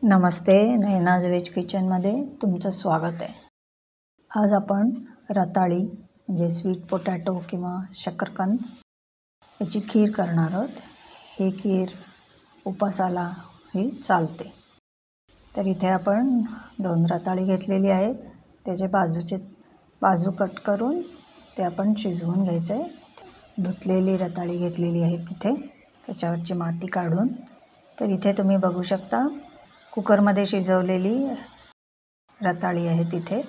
नमस्ते, Naina's veg किचनमध्ये तुमचं स्वागत आहे। आज आपण रताळी म्हणजे स्वीट पोटॅटो किंवा शकरकंद याची खीर करणार आहोत। ही खीर उपासाला ही चालते। तर इथे आपण 2 रताळी घेतलेली आहेत। त्याचे बाजू कट करून ते आपण शिजवून घ्यायचे आहे। धुतलेली रताळी घेतलेली आहे तिथे, त्याच्यावरची माती काढून। तर इथे तुम्ही बघू शकता कुकरमध्ये शिजवलेली रताळी आहे तिथे।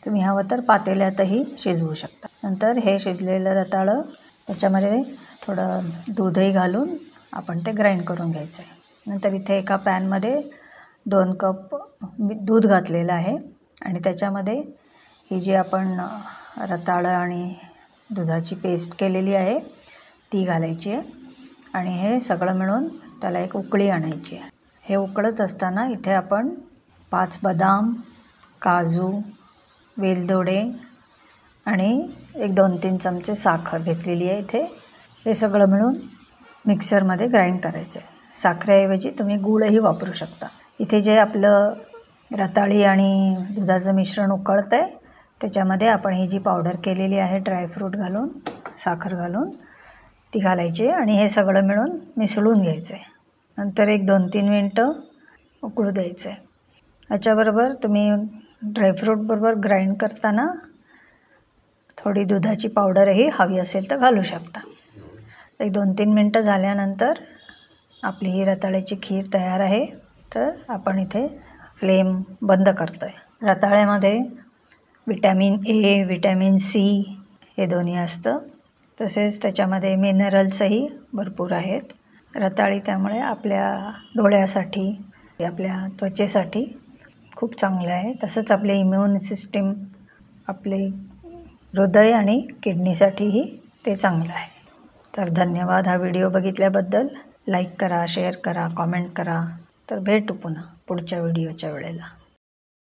तुम्ही हवं तर पातेल्यातही शिजवू शकता। नंतर हे शिजलेलं रताळं त्याच्यामध्ये थोडं दूधही घालून आपण ते ग्राइंड करून घ्यायचं आहे। नंतर इथे एका पॅनमध्ये 2 कप दूध घातलेलं आहे आणि त्याच्यामध्ये ही जी आपण रताळं आणि दुधाची पेस्ट केलेली आहे ती घालायची आहे आणि हे सगळं मिळून त्याला एक उकळी आणायची आहे। हे उकळत असताना इथे आपण 5 बदाम, काजू, वेलदोडे आणि 1-2-3 चमचे साखर घेतलेली आहे इथे। हे सगळं मिळून मिक्सरमध्ये ग्राइंड करायचं आहे। साखरेऐवजी तुम्ही गूळही वापरू शकता। इथे जे आपलं रताळी आणि दुधाचं मिश्रण उकळतं आहे त्याच्यामध्ये आपण ही जी पावडर केलेली आहे ड्रायफ्रूट घालून, साखर घालून ती घालायची आणि हे सगळं मिळून मिसळून घ्यायचं आहे। नंतर 1-2-3 मिनटं उकळू द्यायचं आहे। याच्याबरोबर तुम्ही ड्रायफ्रूटबरोबर ग्राइंड करताना थोडी दुधाची पावडरही हवी असेल तर घालू शकता। 1-2-3 मिनटं झाल्यानंतर आपली ही रताळ्याची खीर तयार आहे। तर आपण इथे फ्लेम बंद करतो आहे। रताळ्यामध्ये विटॅमिन ए, विटॅमिन सी हे दोन्ही असतं। तसेच त्याच्यामध्ये मिनरल्सही भरपूर आहेत। रताळी त्यामुळे आपल्या डोळ्यासाठी, आपल्या त्वचेसाठी खूप चांगलं आहे। तसंच आपले इम्युन सिस्टीम, आपले हृदय आणि किडनीसाठीही ते चांगलं आहे। तर धन्यवाद हा व्हिडिओ बघितल्याबद्दल। लाईक करा, शेअर करा, कॉमेंट करा। तर भेटू पुन्हा पुढच्या व्हिडिओच्या वेळेला।